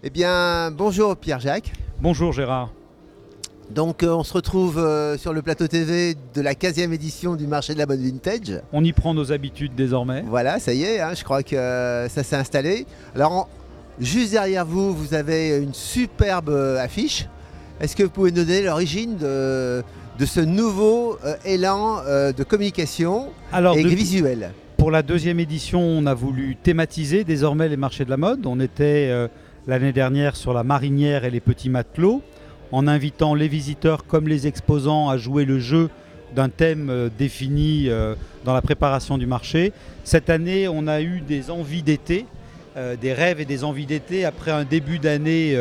Eh bien, bonjour Pierre-Jacques. Bonjour Gérard. Donc on se retrouve sur le plateau TV de la 15e édition du marché de la mode vintage. On y prend nos habitudes désormais. Voilà, ça y est, je crois que ça s'est installé. Alors, juste derrière vous, vous avez une superbe affiche. Est-ce que vous pouvez nous donner l'origine de ce nouveau élan de communication et visuel? Pour la 2e édition, on a voulu thématiser désormais les marchés de la mode. On était l'année dernière sur la marinière et les petits matelots, en invitant les visiteurs comme les exposants à jouer le jeu d'un thème défini dans la préparation du marché. Cette année, on a eu des envies d'été, des rêves et des envies d'été après un début d'année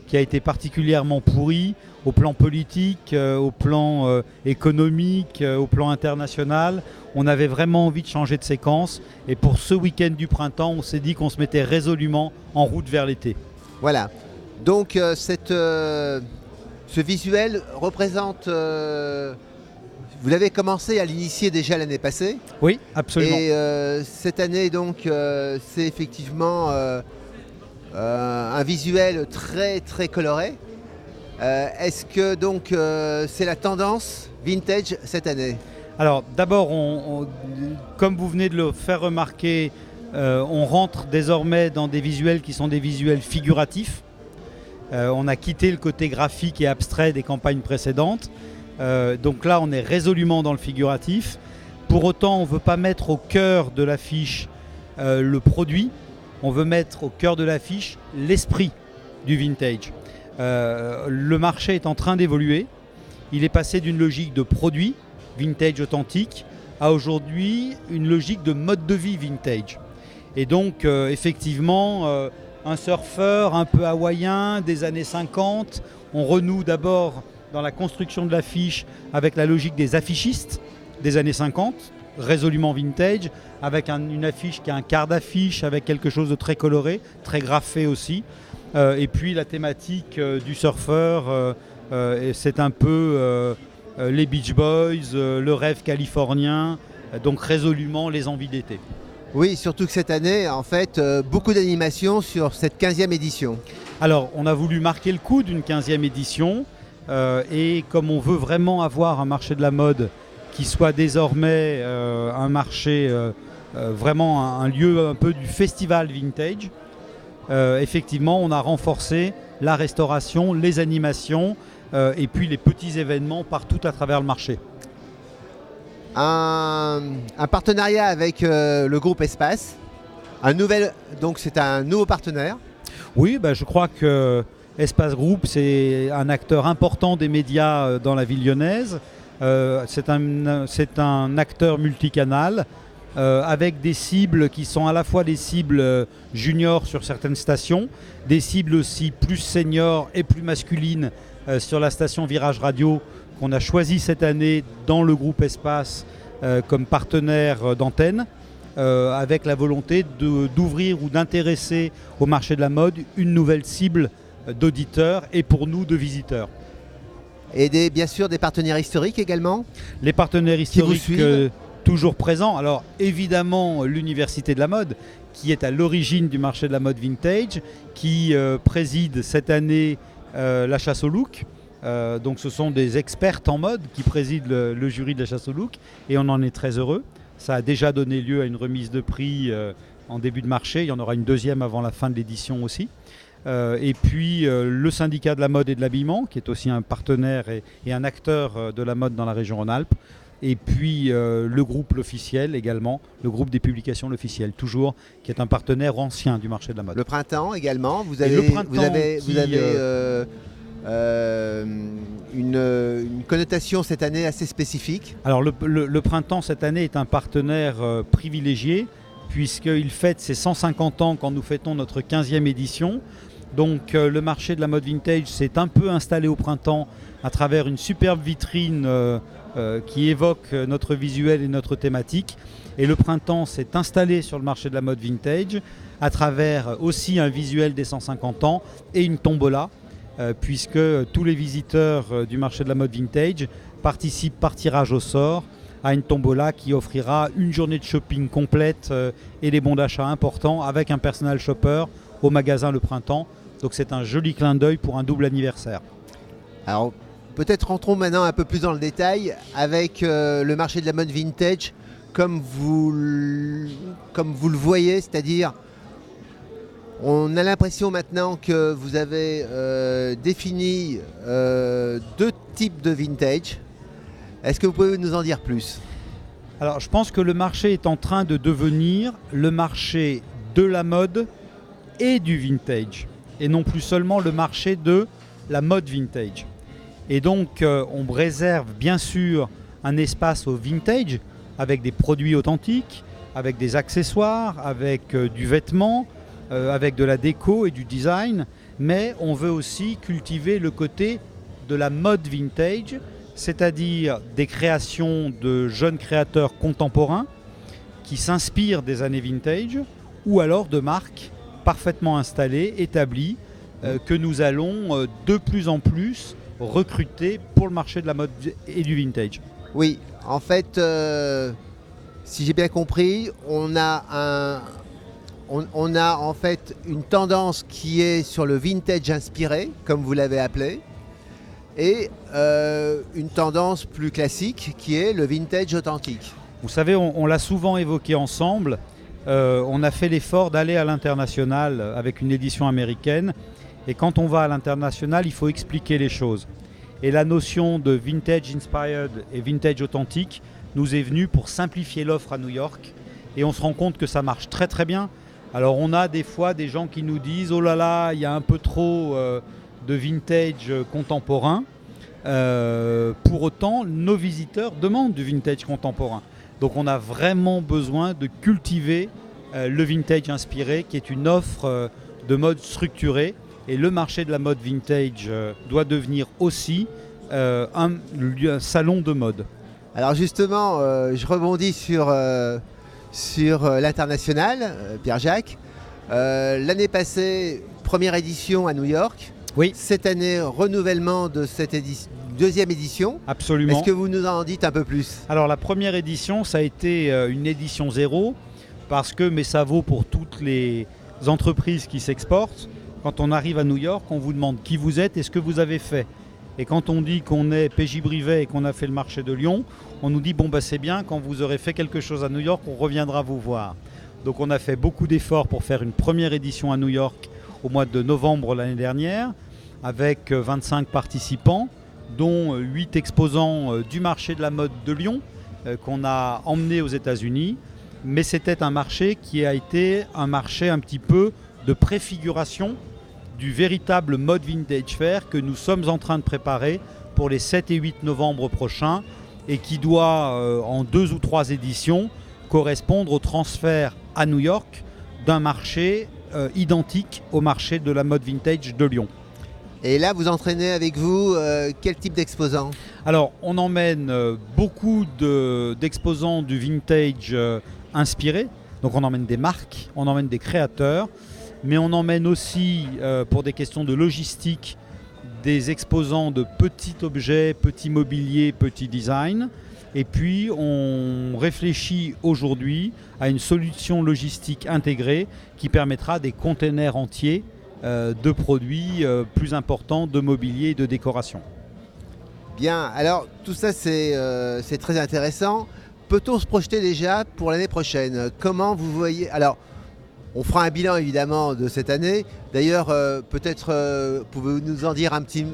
qui a été particulièrement pourri au plan politique, au plan économique, au plan international. On avait vraiment envie de changer de séquence et pour ce week-end du printemps, on s'est dit qu'on se mettait résolument en route vers l'été. Voilà, donc ce visuel représente... vous l'avez commencé à l'initier déjà l'année passée. Oui, absolument. Et cette année, donc, c'est effectivement un visuel très très coloré. Est-ce que donc c'est la tendance vintage cette année? Alors d'abord, comme vous venez de le faire remarquer, on rentre désormais dans des visuels qui sont des visuels figuratifs. On a quitté le côté graphique et abstrait des campagnes précédentes. Donc là, on est résolument dans le figuratif. Pour autant, on ne veut pas mettre au cœur de l'affiche le produit. On veut mettre au cœur de l'affiche l'esprit du vintage. Le marché est en train d'évoluer. Il est passé d'une logique de produit, vintage authentique, à aujourd'hui une logique de mode de vie vintage. Et donc, effectivement, un surfeur un peu hawaïen des années 50, on renoue d'abord dans la construction de l'affiche avec la logique des affichistes des années 50, résolument vintage, avec une affiche qui a un quart d'affiche, avec quelque chose de très coloré, très graffé aussi. Et puis la thématique du surfeur, c'est un peu les Beach Boys, le rêve californien, donc résolument les envies d'été. Oui, surtout que cette année, en fait, beaucoup d'animations sur cette 15e édition. Alors, on a voulu marquer le coup d'une 15e édition. Et comme on veut vraiment avoir un marché de la mode qui soit désormais un marché, vraiment un lieu un peu du festival vintage, effectivement, on a renforcé la restauration, les animations et puis les petits événements partout à travers le marché. Un partenariat avec le groupe Espace. Donc c'est un nouveau partenaire. Oui, je crois que Espace Group, c'est un acteur important des médias dans la ville lyonnaise. C'est un acteur multicanal avec des cibles qui sont à la fois des cibles juniors sur certaines stations, des cibles aussi plus seniors et plus masculines sur la station Virage Radio qu'on a choisi cette année dans le groupe Espace comme partenaire d'antenne. Avec la volonté d'ouvrir ou d'intéresser au marché de la mode une nouvelle cible d'auditeurs et pour nous de visiteurs. Et bien sûr des partenaires historiques également. Les partenaires historiques toujours présents. Alors évidemment l'Université de la mode qui est à l'origine du marché de la mode vintage, qui préside cette année la chasse au look. Donc ce sont des expertes en mode qui président le jury de la chasse au look et on en est très heureux. Ça a déjà donné lieu à une remise de prix en début de marché. Il y en aura une deuxième avant la fin de l'édition aussi. Et puis le syndicat de la mode et de l'habillement, qui est aussi un partenaire et un acteur de la mode dans la région Rhône-Alpes. Et puis le groupe L'Officiel également, le groupe des publications L'Officiel, toujours, qui est un partenaire ancien du marché de la mode. Le printemps également, vous avez une connotation cette année assez spécifique. Alors le printemps cette année est un partenaire privilégié puisqu'il fête ses 150 ans quand nous fêtons notre 15e édition. Donc le marché de la mode vintage s'est un peu installé au printemps à travers une superbe vitrine qui évoque notre visuel et notre thématique. Et le printemps s'est installé sur le marché de la mode vintage à travers aussi un visuel des 150 ans et une tombola. Puisque tous les visiteurs du marché de la mode vintage participent par tirage au sort à une tombola qui offrira une journée de shopping complète et des bons d'achat importants avec un personal shopper au magasin le printemps. Donc c'est un joli clin d'œil pour un double anniversaire. Alors peut-être rentrons maintenant un peu plus dans le détail avec le marché de la mode vintage comme vous le voyez, c'est-à-dire on a l'impression maintenant que vous avez défini deux types de vintage. Est-ce que vous pouvez nous en dire plus ? Alors je pense que le marché est en train de devenir le marché de la mode et du vintage, et non plus seulement le marché de la mode vintage. Et donc on réserve bien sûr un espace au vintage avec des produits authentiques, avec des accessoires, avec du vêtement, avec de la déco et du design, mais on veut aussi cultiver le côté de la mode vintage, c'est-à-dire des créations de jeunes créateurs contemporains qui s'inspirent des années vintage, ou alors de marques parfaitement installées, établies, que nous allons de plus en plus recruter pour le marché de la mode et du vintage. Oui, en fait, si j'ai bien compris, on a en fait une tendance qui est sur le vintage inspiré, comme vous l'avez appelé, et une tendance plus classique qui est le vintage authentique. Vous savez, on l'a souvent évoqué ensemble, on a fait l'effort d'aller à l'international avec une édition américaine, et quand on va à l'international, il faut expliquer les choses. Et la notion de vintage inspired et vintage authentique nous est venue pour simplifier l'offre à New York, et on se rend compte que ça marche très très bien. Alors on a des fois des gens qui nous disent « Oh là là, il y a un peu trop de vintage contemporain ». Pour autant, nos visiteurs demandent du vintage contemporain. Donc on a vraiment besoin de cultiver le vintage inspiré, qui est une offre de mode structurée. Et le marché de la mode vintage doit devenir aussi un salon de mode. Alors justement, je rebondis sur l'international, Pierre-Jacques. L'année passée, première édition à New York. Oui. Cette année, renouvellement de cette deuxième édition. Absolument. Est-ce que vous nous en dites un peu plus ? Alors la première édition, ça a été une édition zéro, mais ça vaut pour toutes les entreprises qui s'exportent. Quand on arrive à New York, on vous demande qui vous êtes et ce que vous avez fait. Et quand on dit qu'on est PJ Brivet et qu'on a fait le marché de Lyon, on nous dit bon c'est bien, quand vous aurez fait quelque chose à New York, on reviendra vous voir. Donc on a fait beaucoup d'efforts pour faire une première édition à New York au mois de novembre l'année dernière, avec 25 participants, dont 8 exposants du marché de la mode de Lyon, qu'on a emmené aux États-Unis. Mais c'était un marché qui a été un marché un petit peu de préfiguration du véritable mode vintage fair que nous sommes en train de préparer pour les 7 et 8 novembre prochains, et qui doit, en 2 ou 3 éditions, correspondre au transfert à New York d'un marché identique au marché de la mode vintage de Lyon. Et là, vous entraînez avec vous quel type d'exposants ? Alors, on emmène beaucoup d'exposants du vintage inspiré. Donc on emmène des marques, on emmène des créateurs, mais on emmène aussi, pour des questions de logistique, des exposants de petits objets, petits mobiliers, petits designs. Et puis on réfléchit aujourd'hui à une solution logistique intégrée qui permettra des containers entiers de produits plus importants, de mobilier et de décoration. Bien, alors tout ça c'est très intéressant. Peut-on se projeter déjà pour l'année prochaine ? Comment vous voyez ? Alors, on fera un bilan évidemment de cette année. D'ailleurs, peut-être pouvez-vous nous en dire un petit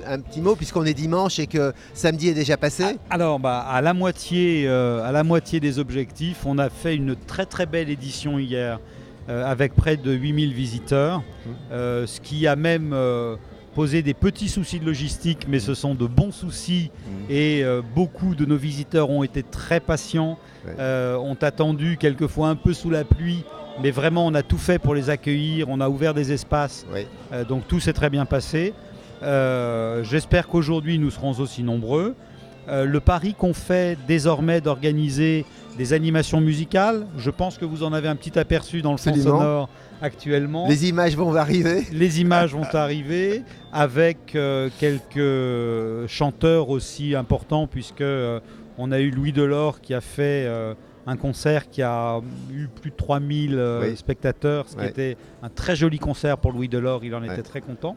mot, puisqu'on est dimanche et que samedi est déjà passé ? Alors, à la moitié des objectifs, on a fait une très très belle édition hier avec près de 8000 visiteurs, ce qui a même posé des petits soucis de logistique, mais ce sont de bons soucis et beaucoup de nos visiteurs ont été très patients, ont attendu quelquefois un peu sous la pluie, mais vraiment on a tout fait pour les accueillir, on a ouvert des espaces, donc tout s'est très bien passé. J'espère qu'aujourd'hui nous serons aussi nombreux. Le pari qu'on fait désormais d'organiser des animations musicales, je pense que vous en avez un petit aperçu dans le fond sonore actuellement. Les images vont arriver. Les images vont arriver avec quelques chanteurs aussi importants, puisque On a eu Louis Delort qui a fait un concert qui a eu plus de 3000 spectateurs, ce qui était un très joli concert pour Louis Delort, il en était très content.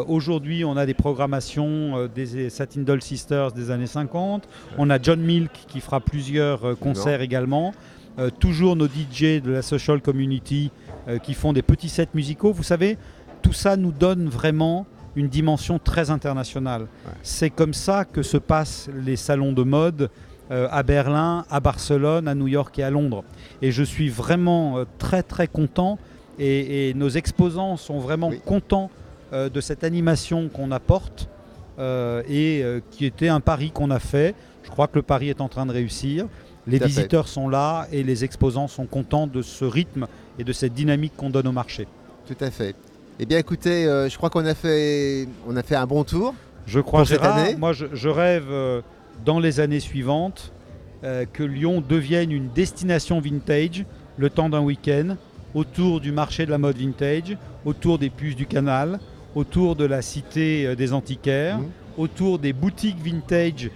Aujourd'hui, on a des programmations des Satin Doll Sisters des années 50. On a John Milk qui fera plusieurs concerts également. Toujours nos DJ de la Social Community qui font des petits sets musicaux. Vous savez, tout ça nous donne vraiment une dimension très internationale. C'est comme ça que se passent les salons de mode à Berlin, à Barcelone, à New York et à Londres. Et je suis vraiment très très content et nos exposants sont vraiment contents de cette animation qu'on apporte qui était un pari qu'on a fait. Je crois que le pari est en train de réussir. Les visiteurs sont là et les exposants sont contents de ce rythme et de cette dynamique qu'on donne au marché. Tout à fait. Eh bien écoutez, je crois qu'on a fait un bon tour. Je crois, Gérard, cette année. Moi je rêve dans les années suivantes que Lyon devienne une destination vintage le temps d'un week-end autour du marché de la mode vintage, autour des puces du canal, autour de la cité des antiquaires, autour des boutiques vintage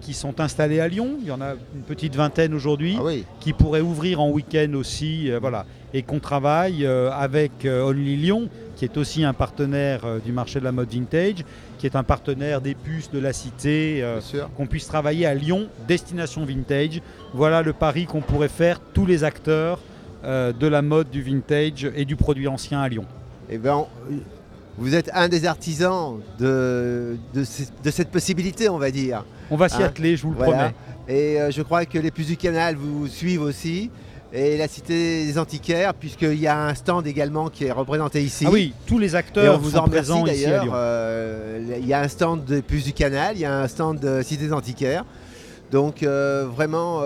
qui sont installées à Lyon. Il y en a une petite vingtaine aujourd'hui qui pourraient ouvrir en week-end aussi. Et qu'on travaille avec Only Lyon, qui est aussi un partenaire du marché de la mode vintage, qui est un partenaire des puces de la cité, qu'on puisse travailler à Lyon, destination vintage. Voilà le pari qu'on pourrait faire tous les acteurs de la mode, du vintage et du produit ancien à Lyon. Eh bien, vous êtes un des artisans de cette possibilité, on va dire. On va s'y atteler, je vous le promets. Et je crois que les puces du canal vous suivent aussi. Et la cité des antiquaires, puisqu'il y a un stand également qui est représenté ici. Ah oui, tous les acteurs vous sont en présents ici à Lyon. Il y a un stand des puces du canal, il y a un stand de cité des antiquaires. Donc vraiment,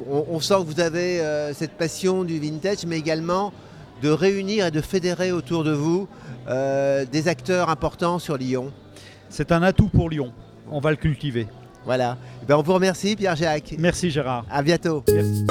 on sent que vous avez cette passion du vintage, mais également de réunir et de fédérer autour de vous des acteurs importants sur Lyon. C'est un atout pour Lyon, on va le cultiver. Voilà. On vous remercie Pierre-Jacques. Merci Gérard. À bientôt. Merci.